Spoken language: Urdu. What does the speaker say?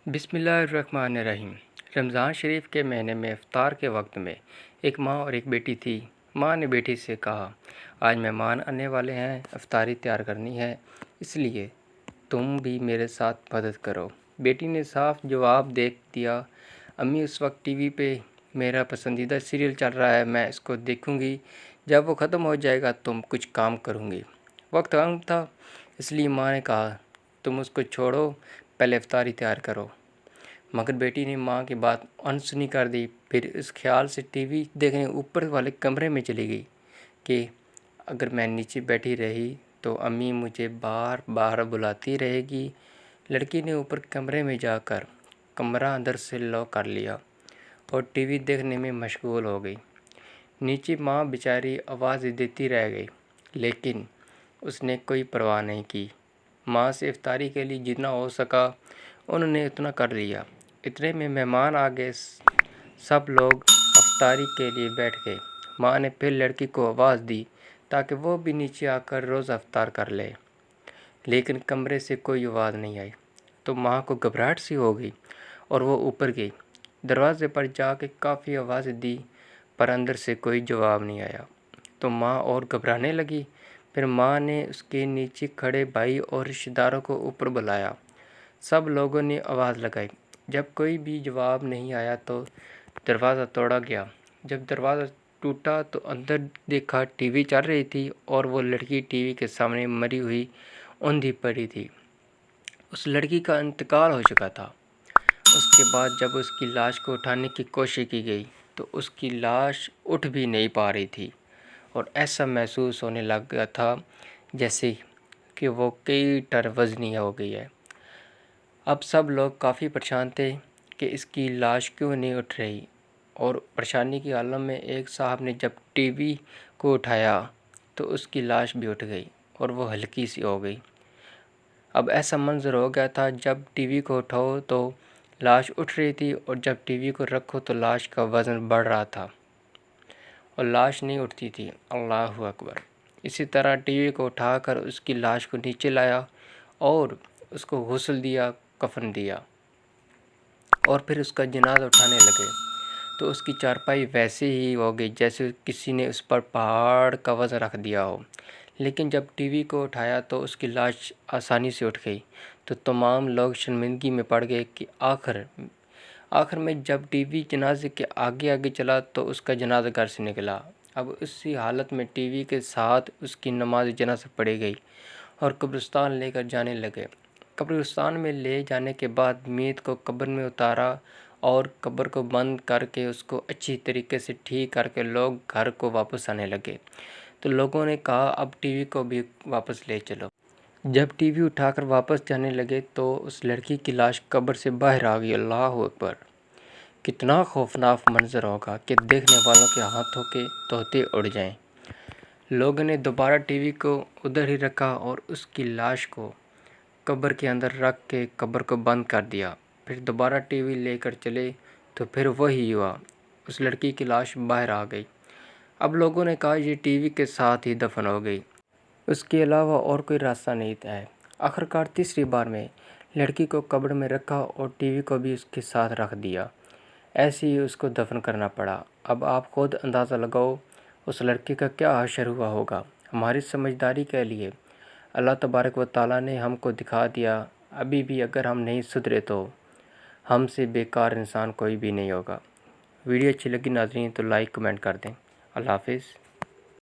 بسم اللہ الرحمن الرحیم۔ رمضان شریف کے مہینے میں افطار کے وقت میں ایک ماں اور ایک بیٹی تھی۔ ماں نے بیٹی سے کہا، آج مہمان آنے والے ہیں، افطاری تیار کرنی ہے، اس لیے تم بھی میرے ساتھ مدد کرو۔ بیٹی نے صاف جواب دے دیا، امی اس وقت ٹی وی پہ میرا پسندیدہ سیریل چل رہا ہے، میں اس کو دیکھوں گی، جب وہ ختم ہو جائے گا تو کچھ کام کروں گی۔ وقت کم تھا، اس لیے ماں نے کہا، تم اس کو چھوڑو، پہلے افطاری تیار کرو۔ مگر بیٹی نے ماں کی بات انسنی کر دی، پھر اس خیال سے ٹی وی دیکھنے اوپر والے کمرے میں چلی گئی کہ اگر میں نیچے بیٹھی رہی تو امی مجھے بار بار بلاتی رہے گی۔ لڑکی نے اوپر کمرے میں جا کر کمرہ اندر سے لاک کر لیا اور ٹی وی دیکھنے میں مشغول ہو گئی۔ نیچے ماں بیچاری آواز دیتی رہ گئی، لیکن اس نے کوئی پرواہ نہیں کی۔ ماں سے افطاری کے لیے جتنا ہو سکا انہوں نے اتنا کر لیا۔ اتنے میں مہمان آ گئے، سب لوگ افطاری کے لیے بیٹھ گئے۔ ماں نے پھر لڑکی کو آواز دی تاکہ وہ بھی نیچے آ کر روزہ افطار کر لے، لیکن کمرے سے کوئی آواز نہیں آئی تو ماں کو گھبراہٹ سی ہو گئی اور وہ اوپر گئی۔ دروازے پر جا کے کافی آوازیں دی پر اندر سے کوئی جواب نہیں آیا تو ماں اور گھبرانے لگی۔ پھر ماں نے اس کے نیچے کھڑے بھائی اور رشتہ داروں کو اوپر بلایا۔ سب لوگوں نے آواز لگائی، جب کوئی بھی جواب نہیں آیا تو دروازہ توڑا گیا۔ جب دروازہ ٹوٹا تو اندر دیکھا ٹی وی چل رہی تھی اور وہ لڑکی ٹی وی کے سامنے مری ہوئی اوندھی پڑی تھی۔ اس لڑکی کا انتقال ہو چکا تھا۔ اس کے بعد جب اس کی لاش کو اٹھانے کی کوشش کی گئی تو اس کی لاش اٹھ بھی نہیں پا رہی تھی اور ایسا محسوس ہونے لگا تھا جیسے کہ وہ کئی ٹن وزنی ہو گئی ہے۔ اب سب لوگ کافی پریشان تھے کہ اس کی لاش کیوں نہیں اٹھ رہی، اور پریشانی کے عالم میں ایک صاحب نے جب ٹی وی کو اٹھایا تو اس کی لاش بھی اٹھ گئی اور وہ ہلکی سی ہو گئی۔ اب ایسا منظر ہو گیا تھا، جب ٹی وی کو اٹھاؤ تو لاش اٹھ رہی تھی اور جب ٹی وی کو رکھو تو لاش کا وزن بڑھ رہا تھا اور لاش نہیں اٹھتی تھی۔ اللہ اکبر۔ اسی طرح ٹی وی کو اٹھا کر اس کی لاش کو نیچے لایا اور اس کو غسل دیا، کفن دیا اور پھر اس کا جنازہ اٹھانے لگے تو اس کی چارپائی ویسے ہی ہو گئی جیسے کسی نے اس پر پہاڑ کا وزن رکھ دیا ہو۔ لیکن جب ٹی وی کو اٹھایا تو اس کی لاش آسانی سے اٹھ گئی تو تمام لوگ شرمندگی میں پڑ گئے کہ آخر میں جب ٹی وی جنازے کے آگے آگے چلا تو اس کا جنازہ گھر سے نکلا۔ اب اسی حالت میں ٹی وی کے ساتھ اس کی نماز جنازہ پڑھی گئی اور قبرستان لے کر جانے لگے۔ قبرستان میں لے جانے کے بعد میت کو قبر میں اتارا اور قبر کو بند کر کے اس کو اچھی طریقے سے ٹھیک کر کے لوگ گھر کو واپس آنے لگے تو لوگوں نے کہا اب ٹی وی کو بھی واپس لے چلو۔ جب ٹی وی اٹھا کر واپس جانے لگے تو اس لڑکی کی لاش قبر سے باہر آ گئی۔ اللہ اکبر۔ کتنا خوفناک منظر ہوگا کہ دیکھنے والوں کے ہاتھوں کے طوطے اڑ جائیں۔ لوگوں نے دوبارہ ٹی وی کو ادھر ہی رکھا اور اس کی لاش کو قبر کے اندر رکھ کے قبر کو بند کر دیا۔ پھر دوبارہ ٹی وی لے کر چلے تو پھر وہی ہوا، اس لڑکی کی لاش باہر آ گئی۔ اب لوگوں نے کہا یہ ٹی وی کے ساتھ ہی دفن ہو گئی، اس کے علاوہ اور کوئی راستہ نہیں ہے۔ آخرکار تیسری بار میں لڑکی کو قبر میں رکھا اور ٹی وی کو بھی اس کے ساتھ رکھ دیا، ایسے ہی اس کو دفن کرنا پڑا۔ اب آپ خود اندازہ لگاؤ اس لڑکی کا کیا حشر ہوا ہوگا۔ ہماری سمجھداری کے لیے اللہ تبارک و تعالیٰ نے ہم کو دکھا دیا، ابھی بھی اگر ہم نہیں سدھرے تو ہم سے بیکار انسان کوئی بھی نہیں ہوگا۔ ویڈیو اچھی لگی ناظرین تو لائک کمنٹ کر دیں۔ اللہ حافظ۔